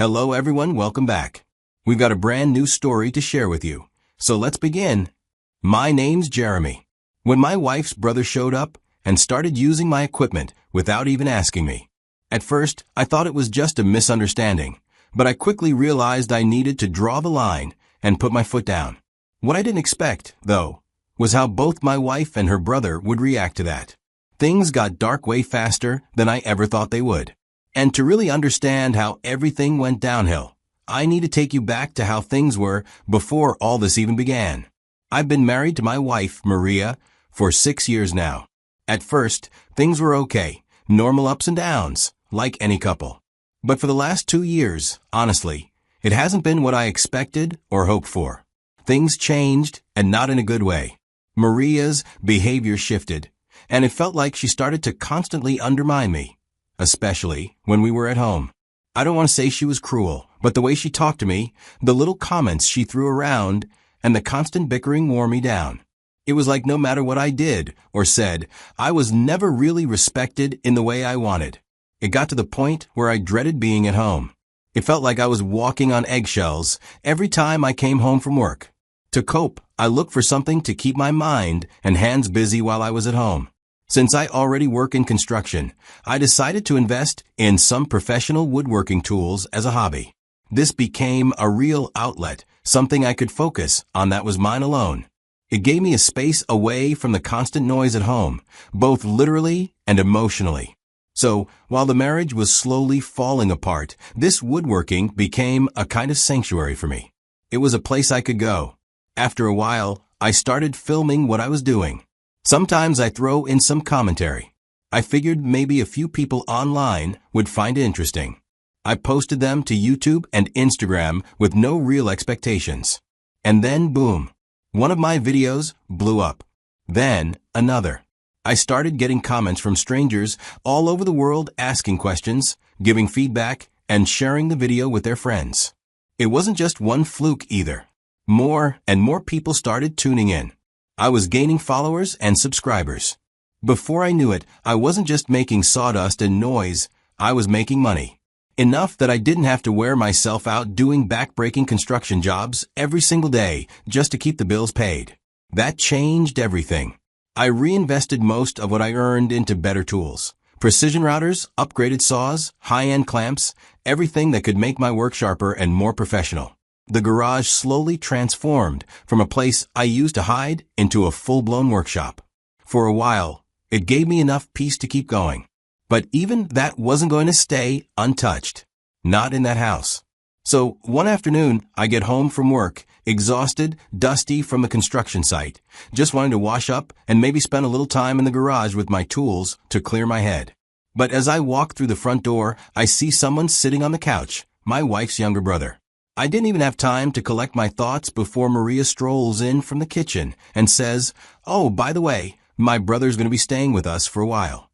Hello everyone, welcome back. We've got a brand new story to share with you. So let's begin. My name's Jeremy. When my wife's brother showed up and started using my equipment without even asking me. At first, I thought it was just a misunderstanding, but I quickly realized I needed to draw the line and put my foot down. What I didn't expect, though, was how both my wife and her brother would react to that. Things got dark way faster than I ever thought they would. And to really understand how everything went downhill, I need to take you back to how things were before all this even began. I've been married to my wife, Maria, for 6 years now. At first, things were okay, normal ups and downs, like any couple. But for the last 2 years, honestly, it hasn't been what I expected or hoped for. Things changed, and not in a good way. Maria's behavior shifted, and it felt like she started to constantly undermine me. Especially when we were at home. I don't want to say she was cruel, but the way she talked to me, the little comments she threw around, and the constant bickering wore me down. It was like no matter what I did or said, I was never really respected in the way I wanted. It got to the point where I dreaded being at home. It felt like I was walking on eggshells every time I came home from work. To cope, I looked for something to keep my mind and hands busy while I was at home. Since I already work in construction, I decided to invest in some professional woodworking tools as a hobby. This became a real outlet, something I could focus on that was mine alone. It gave me a space away from the constant noise at home, both literally and emotionally. So, while the marriage was slowly falling apart, this woodworking became a kind of sanctuary for me. It was a place I could go. After a while, I started filming what I was doing. Sometimes I throw in some commentary. I figured maybe a few people online would find it interesting. I posted them to YouTube and Instagram with no real expectations. And then boom, one of my videos blew up. Then another. I started getting comments from strangers all over the world asking questions, giving feedback, and sharing the video with their friends. It wasn't just one fluke either. More and more people started tuning in. I was gaining followers and subscribers. Before I knew it, I wasn't just making sawdust and noise, I was making money. Enough that I didn't have to wear myself out doing back-breaking construction jobs every single day just to keep the bills paid. That changed everything. I reinvested most of what I earned into better tools. Precision routers, upgraded saws, high-end clamps, everything that could make my work sharper and more professional. The garage slowly transformed from a place I used to hide into a full-blown workshop. For a while, it gave me enough peace to keep going. But even that wasn't going to stay untouched. Not in that house. So one afternoon, I get home from work, exhausted, dusty from the construction site, just wanting to wash up and maybe spend a little time in the garage with my tools to clear my head. But as I walk through the front door, I see someone sitting on the couch, my wife's younger brother. I didn't even have time to collect my thoughts before Maria strolls in from the kitchen and says, "Oh, by the way, my brother's going to be staying with us for a while."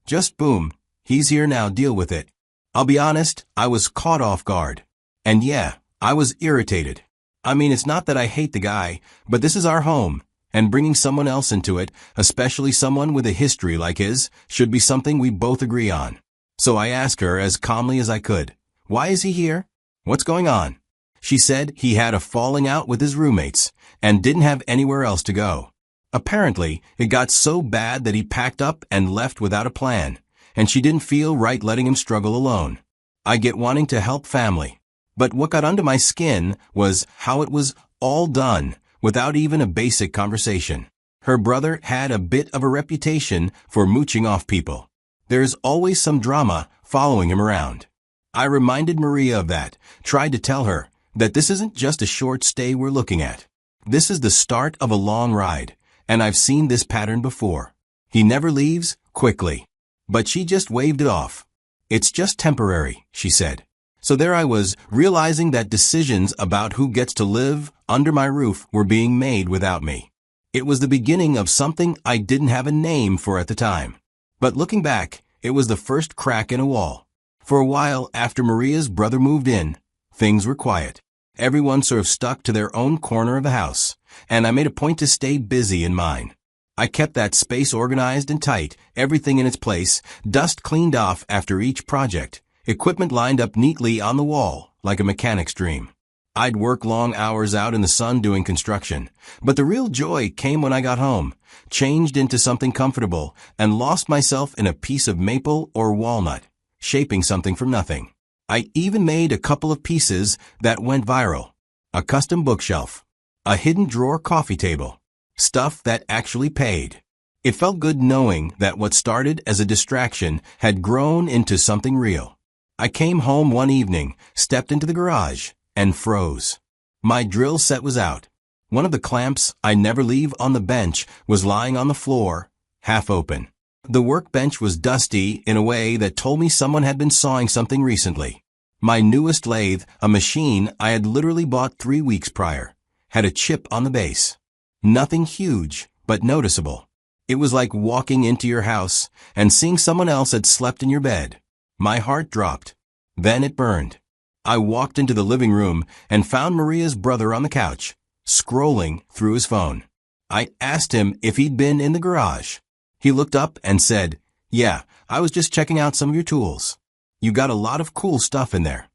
Just boom, he's here now, deal with it. I'll be honest, I was caught off guard. And yeah, I was irritated. I mean, it's not that I hate the guy, but this is our home, and bringing someone else into it, especially someone with a history like his, should be something we both agree on. So I asked her as calmly as I could, "Why is he here? What's going on?" She said he had a falling out with his roommates and didn't have anywhere else to go. Apparently, it got so bad that he packed up and left without a plan, and she didn't feel right letting him struggle alone. I get wanting to help family, but what got under my skin was how it was all done without even a basic conversation. Her brother had a bit of a reputation for mooching off people. There's always some drama following him around. I reminded Maria of that, tried to tell her that this isn't just a short stay we're looking at. This is the start of a long ride, and I've seen this pattern before. He never leaves quickly. But she just waved it off. "It's just temporary," she said. So there I was, realizing that decisions about who gets to live under my roof were being made without me. It was the beginning of something I didn't have a name for at the time. But looking back, it was the first crack in a wall. For a while after Maria's brother moved in, things were quiet. Everyone sort of stuck to their own corner of the house, and I made a point to stay busy in mine. I kept that space organized and tight, everything in its place, dust cleaned off after each project, Equipment lined up neatly on the wall, like a mechanic's dream. I'd work long hours out in the sun doing construction, but the real joy came when I got home, changed into something comfortable, and lost myself in a piece of maple or walnut, shaping something from nothing. I even made a couple of pieces that went viral. A custom bookshelf, a hidden drawer coffee table, stuff that actually paid. It felt good knowing that what started as a distraction had grown into something real. I came home one evening, stepped into the garage, and froze. My drill set was out. One of the clamps I never leave on the bench was lying on the floor, half open. The workbench was dusty in a way that told me someone had been sawing something recently. My newest lathe, a machine I had literally bought 3 weeks prior, had a chip on the base. Nothing huge, but noticeable. It was like walking into your house and seeing someone else had slept in your bed. My heart dropped. Then it burned. I walked into the living room and found Maria's brother on the couch, scrolling through his phone. I asked him if he'd been in the garage. He looked up and said, "Yeah, I was just checking out some of your tools. You got a lot of cool stuff in there."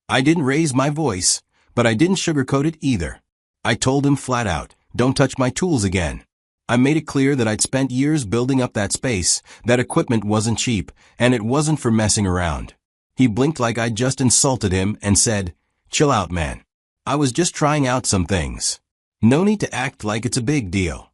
I didn't raise my voice, but I didn't sugarcoat it either. I told him flat out, "Don't touch my tools again." I made it clear that I'd spent years building up that space, that equipment wasn't cheap, and it wasn't for messing around. He blinked like I'd just insulted him and said, "Chill out, man. I was just trying out some things. No need to act like it's a big deal."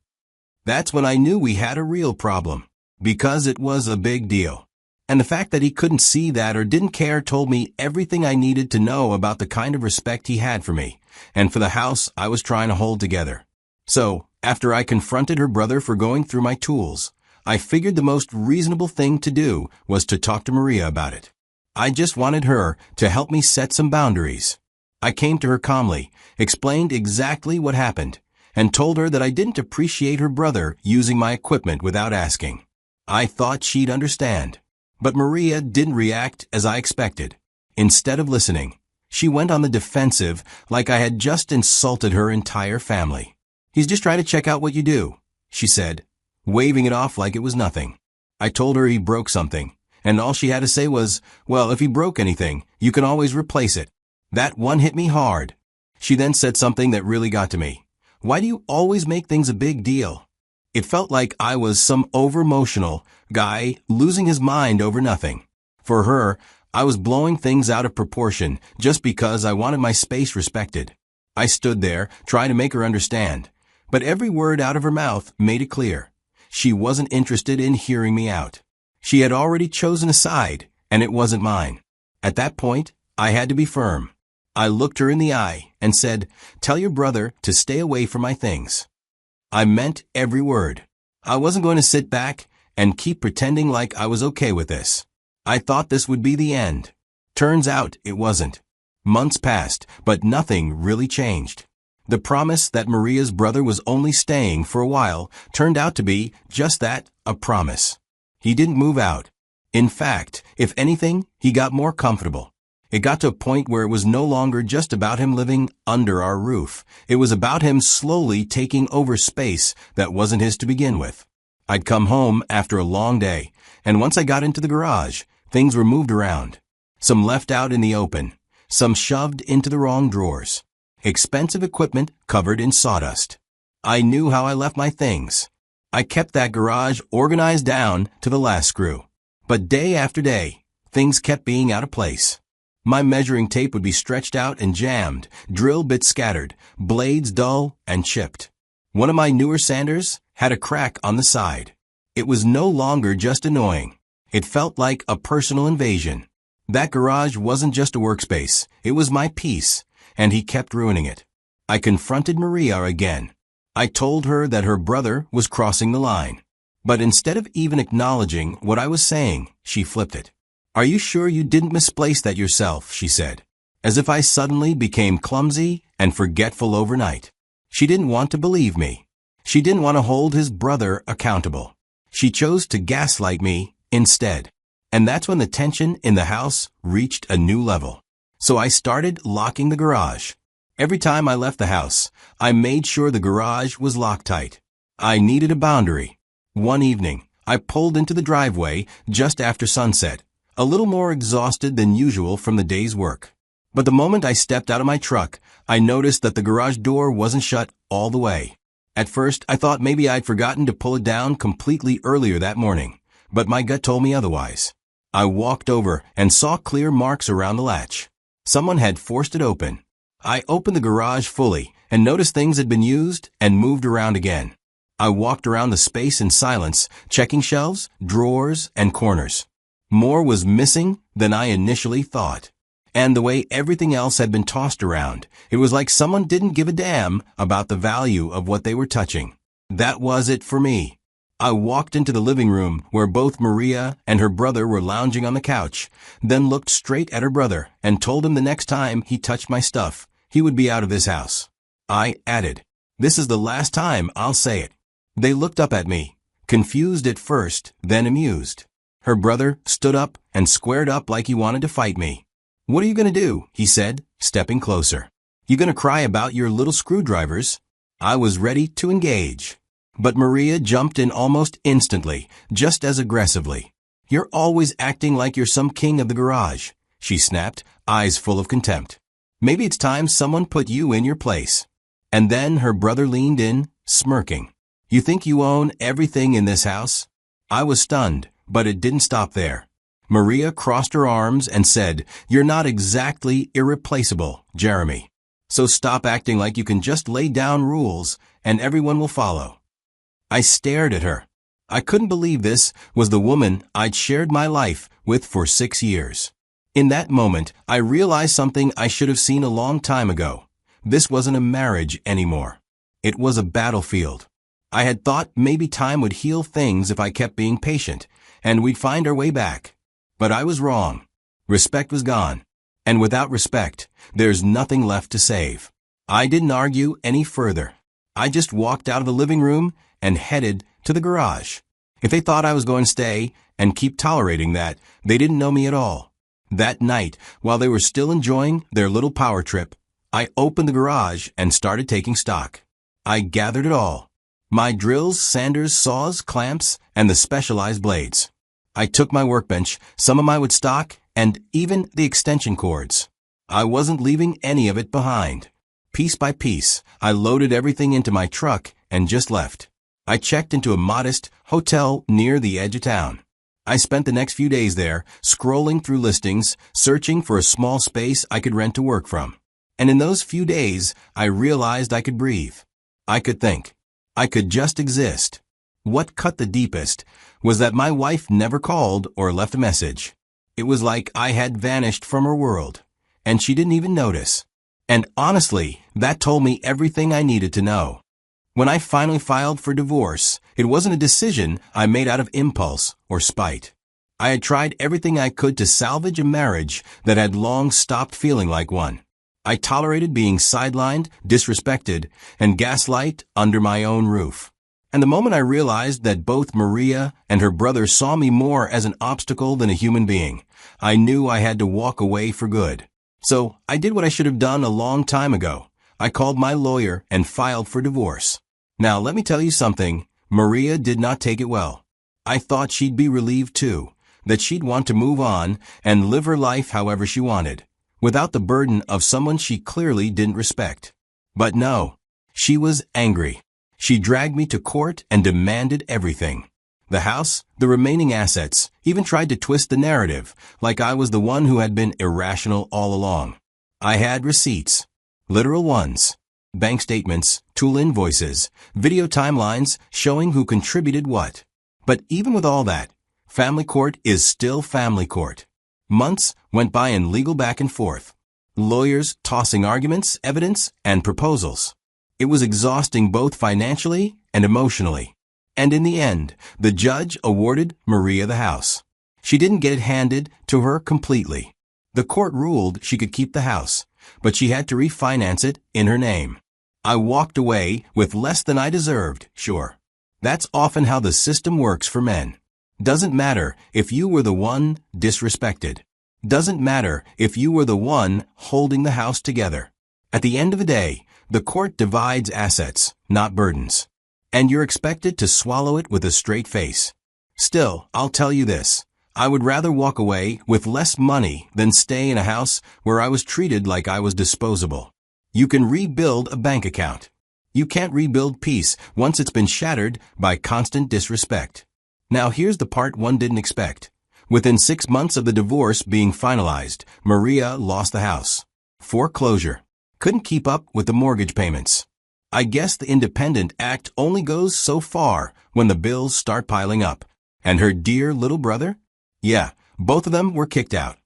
That's when I knew we had a real problem, because it was a big deal. And the fact that he couldn't see that or didn't care told me everything I needed to know about the kind of respect he had for me, and for the house I was trying to hold together. So, after I confronted her brother for going through my tools, I figured the most reasonable thing to do was to talk to Maria about it. I just wanted her to help me set some boundaries. I came to her calmly, explained exactly what happened, and told her that I didn't appreciate her brother using my equipment without asking. I thought she'd understand. But Maria didn't react as I expected. Instead of listening, she went on the defensive like I had just insulted her entire family. "He's just trying to check out what you do," she said, waving it off like it was nothing. I told her he broke something, and all she had to say was, "Well, if he broke anything, you can always replace it." That one hit me hard. She then said something that really got to me. "Why do you always make things a big deal?" It felt like I was some over-emotional guy losing his mind over nothing. For her, I was blowing things out of proportion just because I wanted my space respected. I stood there, trying to make her understand, but every word out of her mouth made it clear. She wasn't interested in hearing me out. She had already chosen a side, and it wasn't mine. At that point, I had to be firm. I looked her in the eye and said, "Tell your brother to stay away from my things." I meant every word. I wasn't going to sit back and keep pretending like I was okay with this. I thought this would be the end. Turns out it wasn't. Months passed, but nothing really changed. The promise that Maria's brother was only staying for a while turned out to be just that, a promise. He didn't move out. In fact, if anything, he got more comfortable. It got to a point where it was no longer just about him living under our roof. It was about him slowly taking over space that wasn't his to begin with. I'd come home after a long day, and once I got into the garage, things were moved around. Some left out in the open, some shoved into the wrong drawers. Expensive equipment covered in sawdust. I knew how I left my things. I kept that garage organized down to the last screw. But day after day, things kept being out of place. My measuring tape would be stretched out and jammed, drill bits scattered, blades dull and chipped. One of my newer sanders had a crack on the side. It was no longer just annoying. It felt like a personal invasion. That garage wasn't just a workspace, it was my peace, and he kept ruining it. I confronted Maria again. I told her that her brother was crossing the line. But instead of even acknowledging what I was saying, she flipped it. "Are you sure you didn't misplace that yourself?" she said, as if I suddenly became clumsy and forgetful overnight. She didn't want to believe me. She didn't want to hold his brother accountable. She chose to gaslight me instead. And that's when the tension in the house reached a new level. So I started locking the garage. Every time I left the house, I made sure the garage was locked tight. I needed a boundary. One evening, I pulled into the driveway just after sunset, a little more exhausted than usual from the day's work. But the moment I stepped out of my truck, I noticed that the garage door wasn't shut all the way. At first, I thought maybe I'd forgotten to pull it down completely earlier that morning, but my gut told me otherwise. I walked over and saw clear marks around the latch. Someone had forced it open. I opened the garage fully and noticed things had been used and moved around again. I walked around the space in silence, checking shelves, drawers, and corners. More was missing than I initially thought. And the way everything else had been tossed around, it was like someone didn't give a damn about the value of what they were touching. That was it for me. I walked into the living room where both Maria and her brother were lounging on the couch, then looked straight at her brother and told him the next time he touched my stuff, he would be out of this house. I added, "This is the last time I'll say it." They looked up at me, confused at first, then amused. Her brother stood up and squared up like he wanted to fight me. "What are you going to do?" he said, stepping closer. "You going to cry about your little screwdrivers?" I was ready to engage. But Maria jumped in almost instantly, just as aggressively. "You're always acting like you're some king of the garage," she snapped, eyes full of contempt. "Maybe it's time someone put you in your place." And then her brother leaned in, smirking. "You think you own everything in this house?" I was stunned, but it didn't stop there. Maria crossed her arms and said, "You're not exactly irreplaceable, Jeremy. So stop acting like you can just lay down rules and everyone will follow." I stared at her. I couldn't believe this was the woman I'd shared my life with for 6 years. In that moment, I realized something I should have seen a long time ago. This wasn't a marriage anymore. It was a battlefield. I had thought maybe time would heal things if I kept being patient, and we'd find our way back. But I was wrong. Respect was gone. And without respect, there's nothing left to save. I didn't argue any further. I just walked out of the living room and headed to the garage. If they thought I was going to stay and keep tolerating that, they didn't know me at all. That night, while they were still enjoying their little power trip, I opened the garage and started taking stock. I gathered it all. My drills, sanders, saws, clamps, and the specialized blades. I took my workbench, some of my wood stock, and even the extension cords. I wasn't leaving any of it behind. Piece by piece, I loaded everything into my truck and just left. I checked into a modest hotel near the edge of town. I spent the next few days there, scrolling through listings, searching for a small space I could rent to work from. And in those few days, I realized I could breathe. I could think. I could just exist. What cut the deepest was that my wife never called or left a message. It was like I had vanished from her world, and she didn't even notice. And honestly, that told me everything I needed to know. When I finally filed for divorce, it wasn't a decision I made out of impulse or spite. I had tried everything I could to salvage a marriage that had long stopped feeling like one. I tolerated being sidelined, disrespected, and gaslight under my own roof. And the moment I realized that both Maria and her brother saw me more as an obstacle than a human being, I knew I had to walk away for good. So I did what I should have done a long time ago. I called my lawyer and filed for divorce. Now let me tell you something, Maria did not take it well. I thought she'd be relieved too, that she'd want to move on and live her life however she wanted, without the burden of someone she clearly didn't respect. But no, she was angry. She dragged me to court and demanded everything. The house, the remaining assets, even tried to twist the narrative, like I was the one who had been irrational all along. I had receipts. Literal ones. Bank statements, tool invoices, video timelines showing who contributed what. But even with all that, family court is still family court. Months went by in legal back and forth. Lawyers tossing arguments, evidence, and proposals. It was exhausting both financially and emotionally. And in the end, the judge awarded Maria the house. She didn't get it handed to her completely. The court ruled she could keep the house, but she had to refinance it in her name. I walked away with less than I deserved, sure. That's often how the system works for men. Doesn't matter if you were the one disrespected. Doesn't matter if you were the one holding the house together. At the end of the day, the court divides assets, not burdens. And you're expected to swallow it with a straight face. Still, I'll tell you this. I would rather walk away with less money than stay in a house where I was treated like I was disposable. You can rebuild a bank account. You can't rebuild peace once it's been shattered by constant disrespect. Now here's the part one didn't expect. Within 6 months of the divorce being finalized, Maria lost the house. Foreclosure. Couldn't keep up with the mortgage payments. I guess the independent act only goes so far when the bills start piling up. And her dear little brother? Yeah, both of them were kicked out.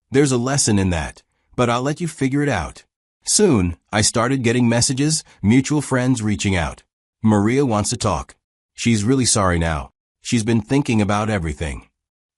There's a lesson in that, but I'll let you figure it out. Soon, I started getting messages, mutual friends reaching out. Maria wants to talk. She's really sorry now. She's been thinking about everything.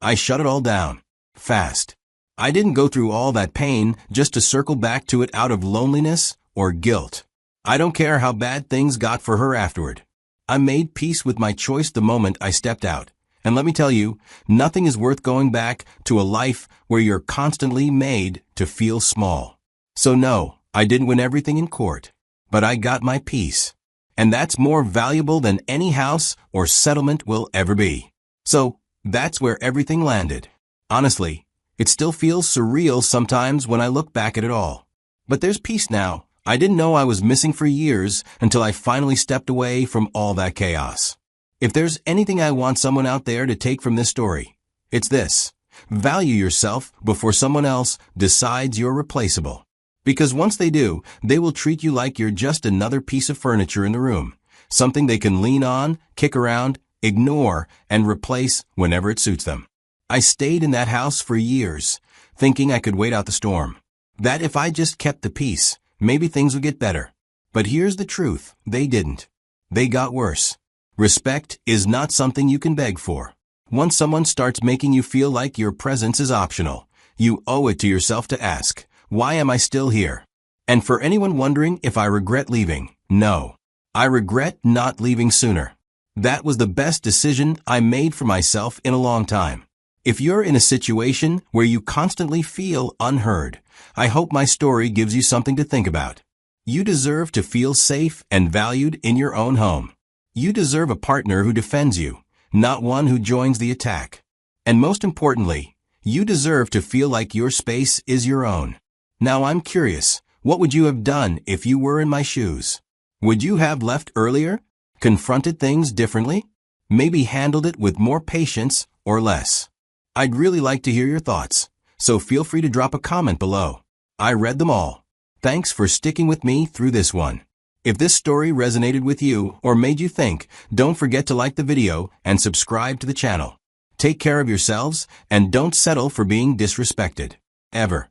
I shut it all down. Fast. I didn't go through all that pain just to circle back to it out of loneliness or guilt. I don't care how bad things got for her afterward. I made peace with my choice the moment I stepped out. And let me tell you, nothing is worth going back to a life where you're constantly made to feel small. So no, I didn't win everything in court, but I got my peace. And that's more valuable than any house or settlement will ever be. So that's where everything landed. Honestly, it still feels surreal sometimes when I look back at it all. But there's peace now. I didn't know I was missing for years until I finally stepped away from all that chaos. If there's anything I want someone out there to take from this story, it's this. Value yourself before someone else decides you're replaceable. Because once they do, they will treat you like you're just another piece of furniture in the room, something they can lean on, kick around, ignore, and replace whenever it suits them. I stayed in that house for years, thinking I could wait out the storm. That if I just kept the peace, maybe things would get better. But here's the truth, they didn't. They got worse. Respect is not something you can beg for. Once someone starts making you feel like your presence is optional, you owe it to yourself to ask, why am I still here? And for anyone wondering if I regret leaving, no. I regret not leaving sooner. That was the best decision I made for myself in a long time. If you're in a situation where you constantly feel unheard, I hope my story gives you something to think about. You deserve to feel safe and valued in your own home. You deserve a partner who defends you, not one who joins the attack. And most importantly, you deserve to feel like your space is your own. Now I'm curious, what would you have done if you were in my shoes? Would you have left earlier? Confronted things differently? Maybe handled it with more patience or less? I'd really like to hear your thoughts, so feel free to drop a comment below. I read them all. Thanks for sticking with me through this one. If this story resonated with you or made you think, don't forget to like the video and subscribe to the channel. Take care of yourselves and don't settle for being disrespected. Ever.